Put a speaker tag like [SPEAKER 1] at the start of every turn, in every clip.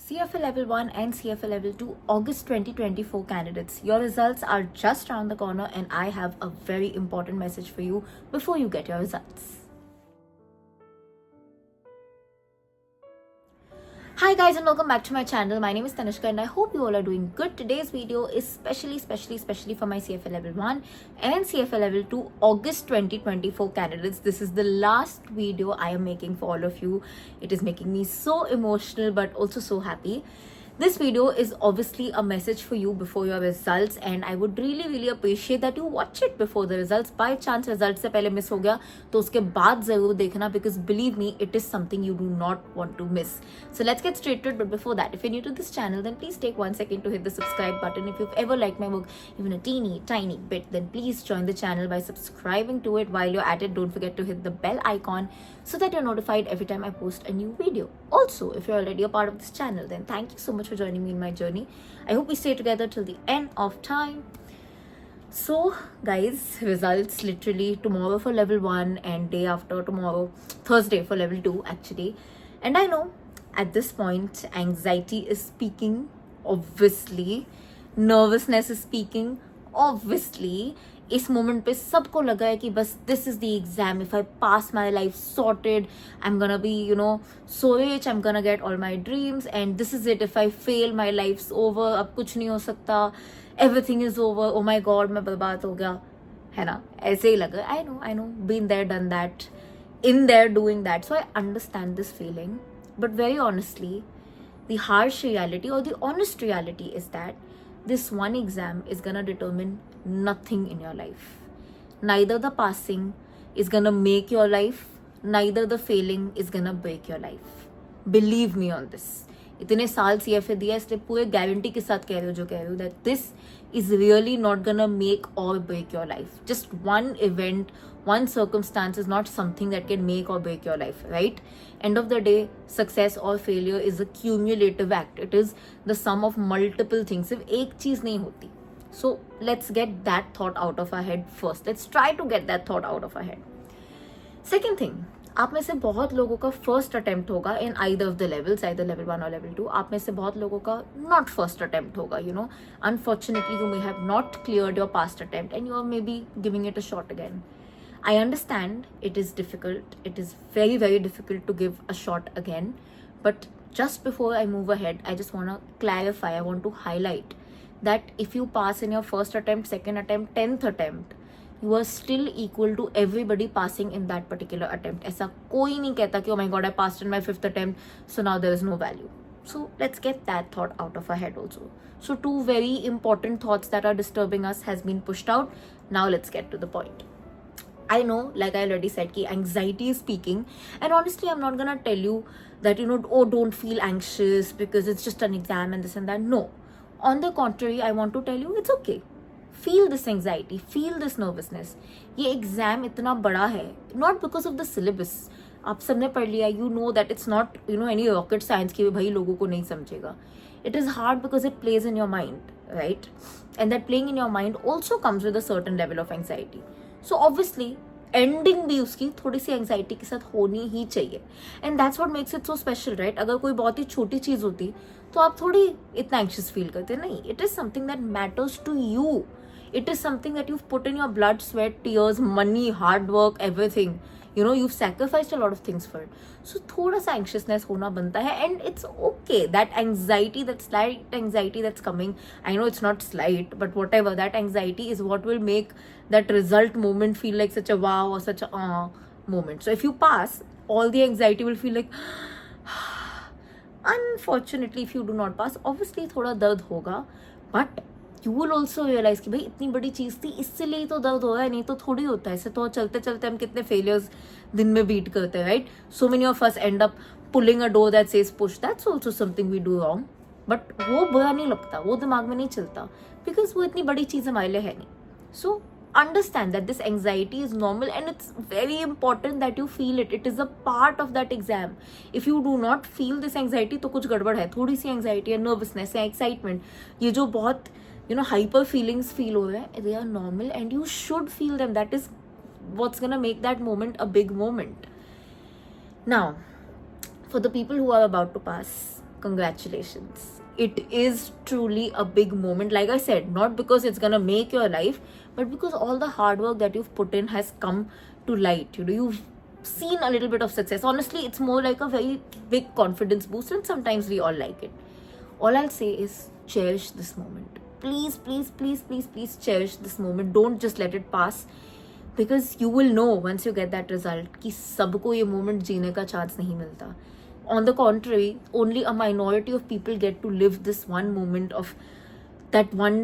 [SPEAKER 1] CFA Level 1 and CFA Level 2 August 2024 candidates. Your results are just around the corner and I have a very important message for you before you get your results. Hi guys and welcome back to my channel. My name is Tanishka and I hope you all are doing good. Today's video is especially for my CFA Level 1 and CFA Level 2 August 2024 candidates. This is the last video I am making for all of you. It is making me so emotional but also so happy. This video is obviously a message for you before your results and I would really appreciate that you watch it before the results. By chance results से पहले miss हो गया तो उसके बाद ज़रूर देखना, because believe me, it is something you do not want to miss. So let's get straight to it. But before that, if you're new to this channel, then please take 1 second to hit the subscribe button. If you've ever liked my work even a tiny bit, then please join the channel by subscribing to it. While you're at it, don't forget to hit the bell icon so that you're notified every time I post a new video. Also, if you're already a part of this channel, then thank you so much for joining me in my journey. I hope we stay together till the end of time. So guys, results literally tomorrow for level 1 and day after tomorrow, Thursday, for level 2 actually. And I know at this point anxiety is speaking, obviously, nervousness is speaking, obviously. इस moment पे सबको लगा है कि बस this is the exam, if I pass my life sorted, I am gonna be so rich, I am gonna get all my dreams, and this is it, if I fail my life over, अब कुछ नहीं हो सकता, everything is over, oh my god मैं बर्बाद हो गया, है ना, ऐसे ही लगा. I know been there done that, in their doing that, so I understand this feeling. But very honestly, the harsh reality or the honest reality is that this one exam is gonna determine nothing in your life. Neither the passing is gonna make your life, neither the failing is gonna break your life. Believe me on this. इतने साल CFA दिया, इसलिए पूरे guarantee के साथ कह रही हूँ जो कह रही हूँ, that this is really not gonna make or break your life. Just one event, one circumstance is not something that can make or break your life, right? End of the day, success or failure is a cumulative act. It is the sum of multiple things. सिर्फ एक चीज नहीं होती. So let's get that thought out of our head first. Let's try to get that thought out of our head. Second thing, आप में से बहुत लोगों का फर्स्ट अटेम्प्ट होगा in either of the levels, either level 1 और level 2. आप में से बहुत लोगों का नॉट फर्स्ट अटेम्प्ट होगा. Unfortunately you may have not cleared your past attempt and you are may be giving it a shot again. I understand it is difficult. It is very difficult to give a shot again. But just before I move ahead, I just want to clarify, I want to highlight that if you pass in your first attempt, second attempt, 10th attempt, you are still equal to everybody passing in that particular attempt. ऐसा कोई नहीं कहता कि oh my god, I passed in my 5th attempt, so now there is no value. So let's get that thought out of our head also. So 2 very important thoughts that are disturbing us has been pushed out. Now let's get to the point. I know, like I already said, ki anxiety is speaking, and honestly I'm not gonna tell you that oh, don't feel anxious because it's just an exam and this and that. No, on the contrary, I want to tell you it's okay. Feel this anxiety, feel this nervousness. ये exam इतना बड़ा है, not because of the syllabus. आप सबने पढ़ लिया, you know that it's not any rocket science कि भाई लोगों को नहीं समझेगा. It is hard because it plays in your mind, right? And that playing in your mind also comes with a certain level of anxiety. So obviously ending भी उसकी थोड़ी सी anxiety के साथ होनी ही चाहिए. And that's what makes it so special, right? अगर कोई बहुत ही छोटी चीज होती तो आप थोड़ी इतना एंग्शियस फील करते. नहीं, it is something that matters to you. It is something that you put in your blood, sweat, tears, money, hard work, everything. you've sacrificed a lot of things for it. So थोड़ा सा anxiousness होना बनता है, and it's okay. That anxiety, that slight anxiety that's coming, I know it's not slight, but whatever, that anxiety is what will make that result moment feel like such a wow or such a moment. So if you pass, all the anxiety will feel like unfortunately if you do not pass, obviously थोड़ा दर्द होगा, but you will also realize कि भाई इतनी बड़ी चीज़ थी, इसलिए ही तो दर्द हो रहा है, नहीं तो थोड़ी होता है. ऐसे तो चलते चलते हम कितने फेलियर्स दिन में बीट करते हैं, right? So many of us end up pulling a door that says push. That's also something we do wrong, but वो बुरा नहीं लगता, वो दिमाग में नहीं चलता, बिकॉज वो इतनी बड़ी चीज़ हमारे लिए है नहीं. सो understand that this anxiety is normal and it's very important that you feel it. It is a part of that exam. If you do not feel this anxiety तो कुछ गड़बड़ है. थोड़ी सी anxiety है, nervousness है, excitement, ये जो बहुत hyper feelings feel हो रहे हैं, they are normal and you should feel them. That is what's gonna make that moment a big moment. Now, for the people who are about to pass, congratulations. It is truly a big moment. Like I said, not because it's gonna make your life, but because all the hard work that you've put in has come to light. You know, you've seen a little bit of success. Honestly, it's more like a very big confidence boost, and sometimes we all like it. All I'll say is cherish this moment. Please, please, please, please, please cherish this moment. Don't just let it pass, because you will know once you get that result कि सबको ये moment जीने का chance नहीं मिलता. On the contrary, only a minority of people get to live this one moment of that one,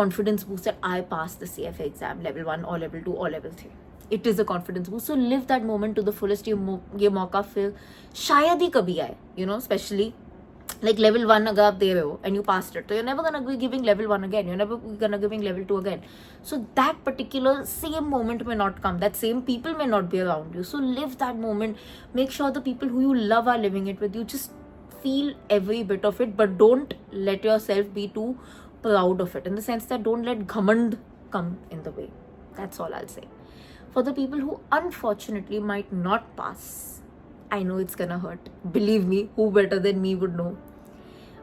[SPEAKER 1] confidence boost that I passed the CFA exam, level 1 or level 2 or level 3. It is a confidence boost. So live that moment to the fullest. ये मौका फिर शायद ही कभी आए, especially like level 1 अगर आप दे रहे हो and you passed it, so you're never gonna be giving level 1 again, you're never gonna giving level 2 again. So that particular same moment may not come, that same people may not be around you. So live that moment. Make sure the people who you love are living it with you. Just feel every bit of it, but don't let yourself be too proud of it, in the sense that don't let ghamand come in the way. That's all I'll say. For the people who unfortunately might not pass, I know it's gonna hurt. Believe me, who better than me would know?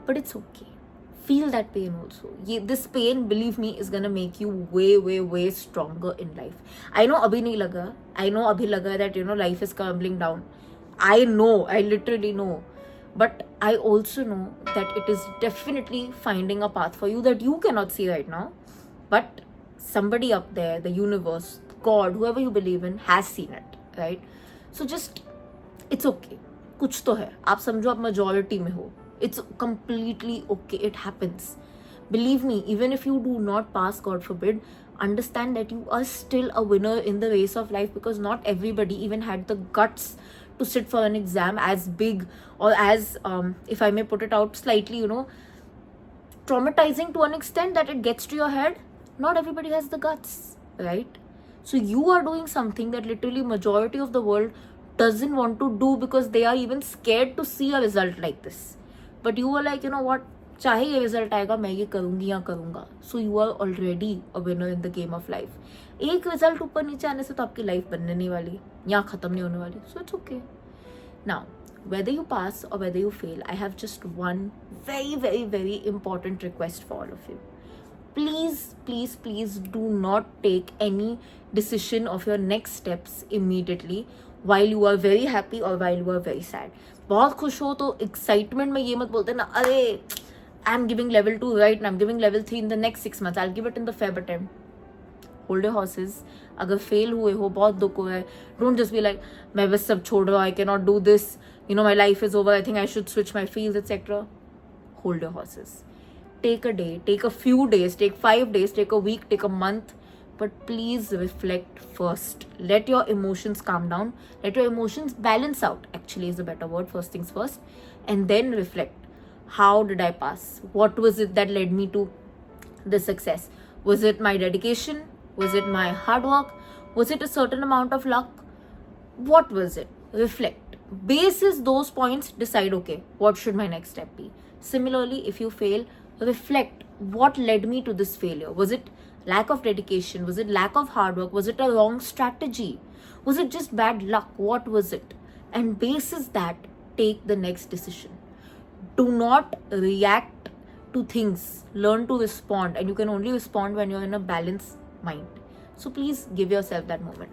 [SPEAKER 1] But it's okay. Feel that pain also. This pain, believe me, is gonna make you way, way, way stronger in life. I know abhi nahi laga. I know abhi laga that, life is crumbling down. I know. I literally know. But I also know that it is definitely finding a path for you that you cannot see right now. But somebody up there, the universe, God, whoever you believe in, has seen it, right? So just, it's okay. कुछ तो है. आप समझो आप majority में हो. It's completely okay. It happens. Believe me, even if you do not pass, God forbid, understand that you are still a winner in the race of life, because not everybody even had the guts to sit for an exam as big or as, if I may put it out slightly, traumatizing to an extent that it gets to your head. Not everybody has the guts, right? So you are doing something that literally majority of the world doesn't want to do, because they are even scared to see a result like this. But you were like, what, चाहे ये result आएगा मैं ये करूँगी या करूँगा. So you are already a winner in the game of life. एक result ऊपर नीचे आने से तो आपकी life बनने नहीं वाली या ख़त्म नहीं होने वाली. So it's okay. Now, whether you pass or whether you fail, I have just one very, very, very important request for all of you. Please, please, please do not take any decision of your next steps immediately while you are very happy or while you are very sad. बहुत खुश हो तो excitement में ये मत बोलते ना, अरे I'm giving level 2 right and I'm giving level 3 in the next 6 months. I'll give it in the Feb attempt. Hold your horses. अगर fail हुए हो, बहुत दुख हुआ है, don't just be like, मैं बस सब छोड़ रहा हूँ, I cannot do this, my life is over, I think I should switch my fields, etc. Hold your horses. Take a day, take a few days, take 5 days, take a week, take a month, but please reflect first. Let your emotions calm down. Let your emotions balance out, actually is a better word, first things first. And then reflect. How did I pass? What was it that led me to the success? Was it my dedication? Was it my hard work? Was it a certain amount of luck? What was it? Reflect. Basis those points, decide, okay, what should my next step be? Similarly, if you fail, reflect. What led me to this failure? Was it lack of dedication? Was it lack of hard work? Was it a wrong strategy? Was it just bad luck? What was it? And basis that, take the next decision. Do not react to things. Learn to respond, and you can only respond when you're in a balanced mind. So please give yourself that moment.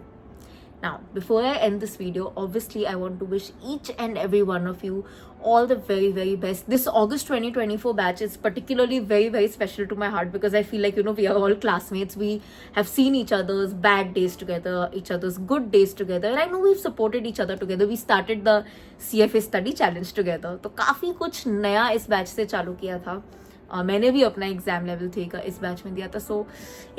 [SPEAKER 1] Now, before I end this video, obviously I want to wish each and every one of you all the very, very best. This August 2024 batch is particularly very, very special to my heart, because I feel like, we are all classmates. We have seen each other's bad days together, each other's good days together. And I know we've supported each other together. We started the CFA study challenge together. तो काफ़ी कुछ नया इस batch से चालू किया था. मैंने भी अपना एग्जाम लेवल 3 का इस बैच में दिया था. सो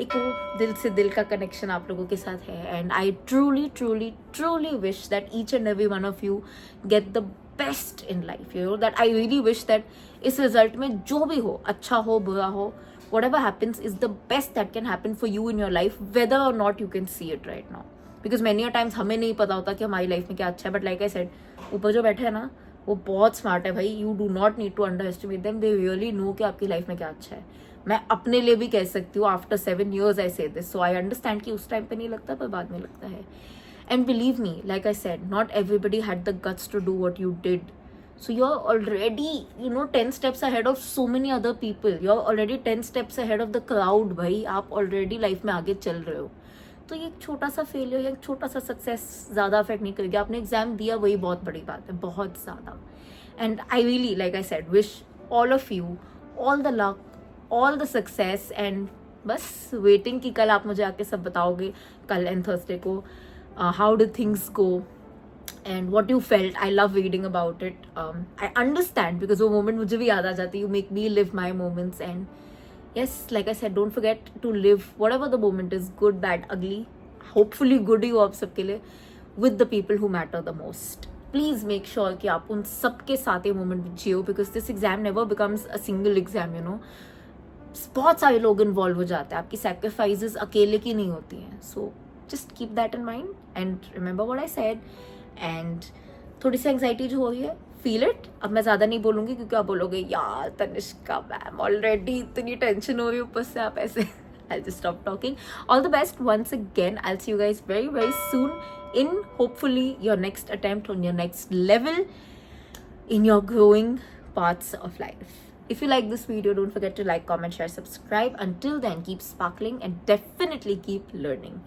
[SPEAKER 1] एक वो दिल से दिल का कनेक्शन आप लोगों के साथ है. And I truly truly truly wish that each and every one of you get the best in life. That I really wish that इस रिजल्ट में जो भी हो, अच्छा हो बुरा हो, whatever happens is the best that can happen for you in your life, whether or not you can see it right now. Because many a times हमें नहीं पता होता कि हमारी लाइफ में क्या अच्छा है. बट लाइक आई सेड, ऊपर जो बैठे हैं ना, वो बहुत स्मार्ट है भाई. You do not need to underestimate them. They really know कि आपकी लाइफ में क्या अच्छा है. मैं अपने लिए भी कह सकती हूँ, आफ्टर 7 years आई से दिस. सो आई अंडरस्टैंड कि उस टाइम पे नहीं लगता, पर बाद में लगता है. And believe me, like I said, not everybody had the guts to do what you did. So you're already, 10 steps ahead of so many other people. You're already 10 steps ahead of the crowd. भाई आप already life में आगे चल रहे हो. तो ये एक छोटा सा फेलियर या एक छोटा सा सक्सेस ज़्यादा अफेक्ट नहीं करेगी. आपने एग्जाम दिया, वही बहुत बड़ी बात है, बहुत ज़्यादा. And I really, like I said, wish all of you all the luck, all the success. And बस वेटिंग कि कल आप मुझे आके सब बताओगे, कल एंड थर्सडे को, how did things go and what you felt. I love reading about it. I understand because वो moment मुझे भी याद आ जाती है. You make me live my moments. And yes, like I said, don't forget to live whatever the moment is, good, bad, ugly. Hopefully good ही हो आप सबके लिए, with the people who matter the most. Please make sure कि आप उन सबके साथ ये moment Jio, because this exam never becomes a single exam, you know. बहुत सारे लोग इन्वॉल्व हो जाते हैं, आपकी sacrifices अकेले की नहीं होती हैं. So just keep that in mind and remember what I said. And थोड़ी सी एंग्जाइटी जो हो रही है, फील इट. अब मैं ज़्यादा नहीं बोलूँगी क्योंकि आप बोलोगे यार तनिष्का मैम ऑलरेडी इतनी टेंशन हो रही है ऊपर से आप ऐसे. I'll just stop talking. All the best once again. I'll see you guys very, very soon in hopefully your next attempt on your next level in your growing parts of life. If you like this video, don't forget to like, comment, share, subscribe. Until then, keep sparkling and definitely keep learning.